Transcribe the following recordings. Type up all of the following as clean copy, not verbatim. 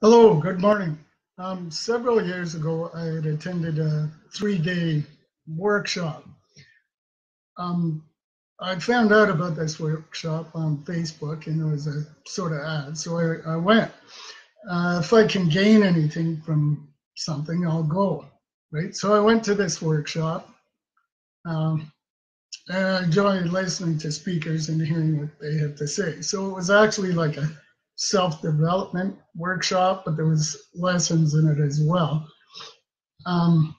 Hello, good morning. Several years ago, I had attended a 3-day workshop. Um, I found out about this workshop on Facebook, and it was a sort of ad, so I went. If I can gain anything from something, I'll go, right? So I went to this workshop, um, and I enjoyed listening to speakers and hearing what they had to say. So it was actually like a self-development workshop, but there was lessons in it as well. Um,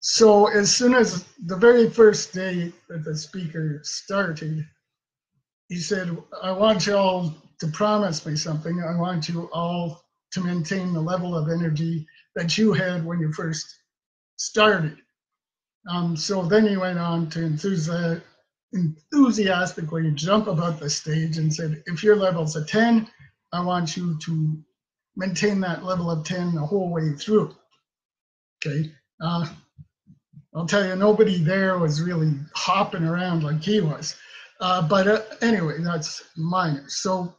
so as soon as the very first day that the speaker started, he said, I want you all to promise me something. I want you all to maintain the level of energy that you had when you first started. So then he went on to enthusiastically jump about the stage and said, if your level's a 10, I want you to maintain that level of 10 the whole way through. Okay. I'll tell you, nobody there was really hopping around like he was. But anyway, that's minor. So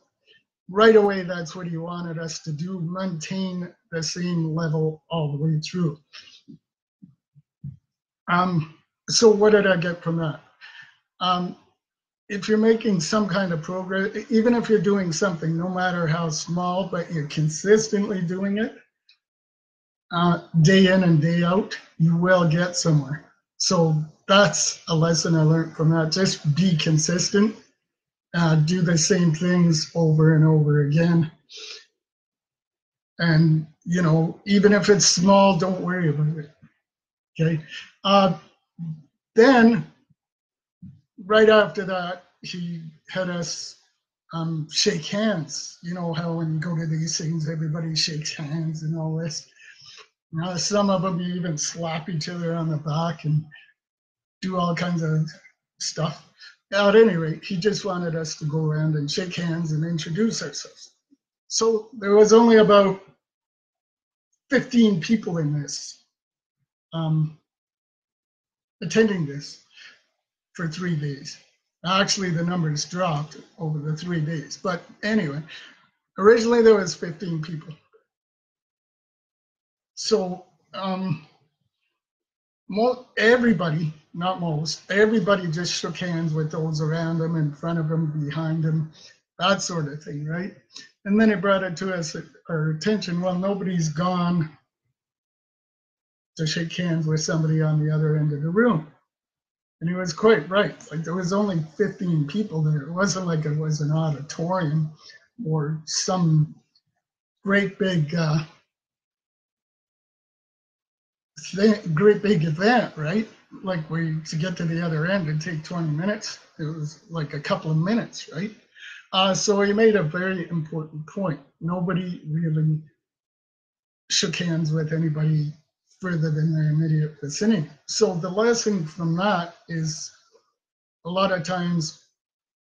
right away, that's what he wanted us to do, maintain the same level all the way through. So what did I get from that? If you're making some kind of progress, even if you're doing something, no matter how small, but you're consistently doing it, day in and day out, you will get somewhere. So that's a lesson I learned from that. Just be consistent, do the same things over and over again. And, you know, even if it's small, don't worry about it. Okay. Then, right after that, he had us shake hands. You know how when you go to these things, everybody shakes hands and all this. Some of them even slap each other on the back and do all kinds of stuff. At any rate, he just wanted us to go around and shake hands and introduce ourselves. So there was only about 15 people in this, attending this for 3 days. Actually, the numbers dropped over the 3 days. But anyway, originally there was 15 people. So everybody, not most, everybody just shook hands with those around them, in front of them, behind them, that sort of thing, right? And then it brought it to our attention, well, nobody's gone to shake hands with somebody on the other end of the room. And he was quite right. Like, there was only 15 people there. It wasn't like it was an auditorium or some great big event, right? Like, to get to the other end, it'd take 20 minutes. It was like a couple of minutes, right? So he made a very important point. Nobody really shook hands with anybody further than their immediate vicinity. So the lesson from that is, a lot of times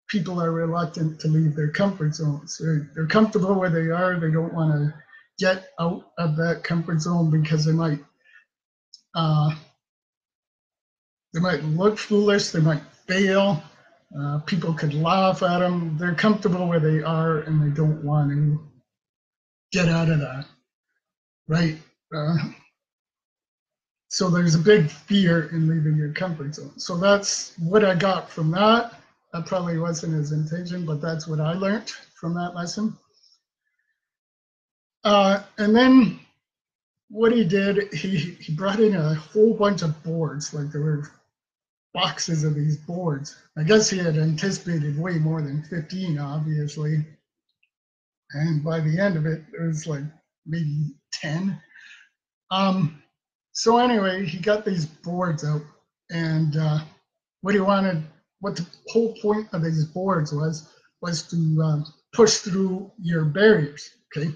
people are reluctant to leave their comfort zones. They're comfortable where they are. They don't want to get out of that comfort zone because they might look foolish, they might fail, people could laugh at them. They're comfortable where they are and they don't want to get out of that, right? So there's a big fear in leaving your comfort zone. So that's what I got from that. That probably wasn't his intention, but that's what I learned from that lesson. And then what he did, he brought in a whole bunch of boards, like there were boxes of these boards. I guess he had anticipated way more than 15, obviously. And by the end of it, there was like maybe 10. So anyway, he got these boards out, and what the whole point of these boards was to push through your barriers. Okay.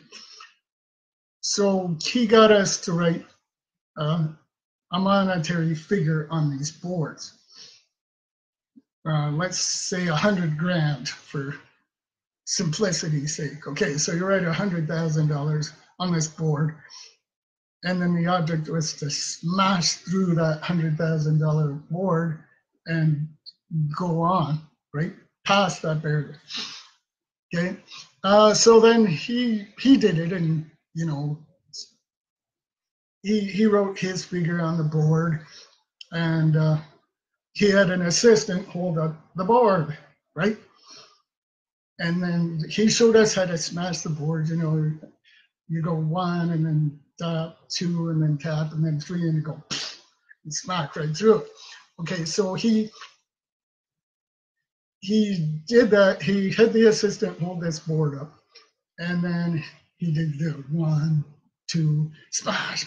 So he got us to write a monetary figure on these boards. Let's say 100 grand for simplicity's sake. Okay, so you write $100,000 on this board, and then the object was to smash through that $100,000 board and go on, right, past that barrier. Okay, So then he did it, and you know, he wrote his figure on the board, and he had an assistant hold up the board, right? And then he showed us how to smash the board. You know, you go one, and then tap, two, and then tap, and then three, and you go and smack right through it. Okay, so he did that. He had the assistant hold this board up, and then he did the one, two, smash,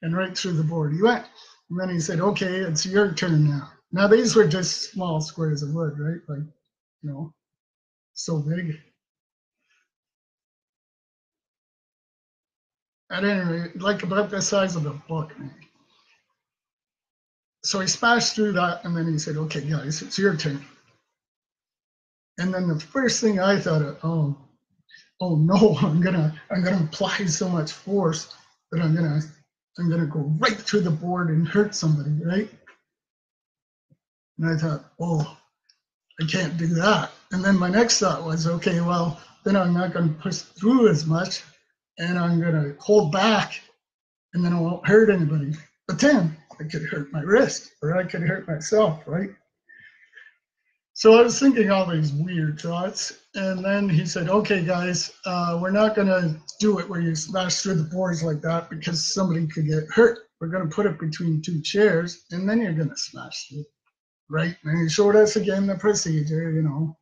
and right through the board he went. And then he said, "Okay, it's your turn now." Now these were just small squares of wood, right? Like, you know, so big. At any rate, like about the size of a book, maybe. So he smashed through that, and then he said, "Okay, guys, it's your turn." And then the first thing I thought of, oh no, I'm gonna apply so much force that I'm gonna go right through the board and hurt somebody, right? And I thought, oh, I can't do that. And then my next thought was, okay, well, then I'm not gonna push through as much, and I'm gonna hold back, and then I won't hurt anybody. But then I could hurt my wrist, or I could hurt myself, right? So I was thinking all these weird thoughts, and then he said, "Okay, guys, we're not going to do it where you smash through the boards like that because somebody could get hurt. We're going to put it between two chairs, and then you're going to smash through, right?" And he showed us again the procedure. You know,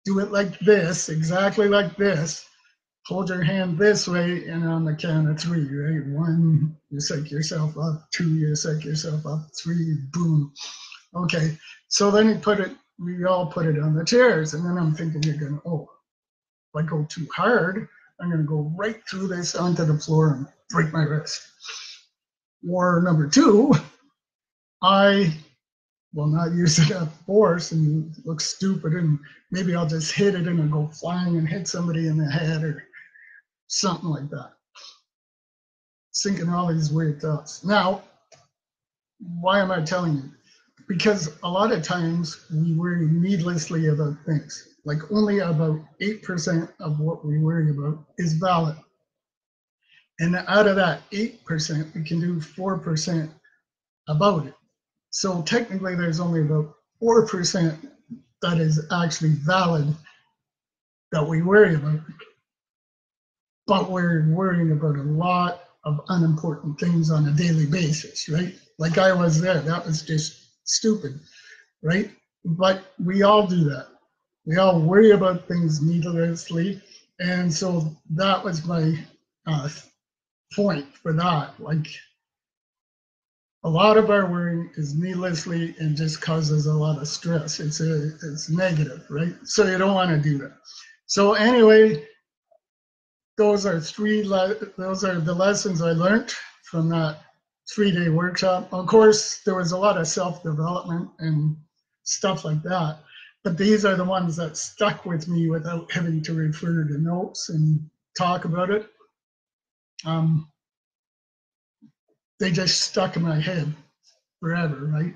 do it like this, exactly like this. Hold your hand this way, and on the count of three, right? One, you psych yourself up. Two, you psych yourself up. Three, boom. Okay, so then we all put it on the chairs, and then I'm thinking, you're gonna, if I go too hard, I'm gonna go right through this onto the floor and break my wrist. Or number two, I will not use enough force and look stupid, and maybe I'll just hit it and I'll go flying and hit somebody in the head or something like that. Thinking all these weird thoughts. Now, why am I telling you? Because a lot of times we worry needlessly about things. Like only about 8% of what we worry about is valid. And out of that 8%, we can do 4% about it. So technically, there's only about 4% that is actually valid that we worry about. But we're worrying about a lot of unimportant things on a daily basis, right? Like I was there, that was just stupid, right? But we all do that. We all worry about things needlessly. And so that was my point for that. Like a lot of our worrying is needlessly and just causes a lot of stress. It's negative, right? So you don't want to do that. So anyway, those are the lessons I learned from that 3-day workshop. Of course, there was a lot of self-development and stuff like that, but these are the ones that stuck with me without having to refer to notes and talk about it. They just stuck in my head forever, right?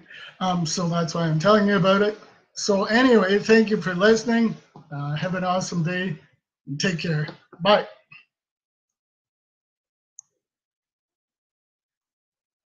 So that's why I'm telling you about it. So anyway, thank you for listening. Have an awesome day and take care. Bye.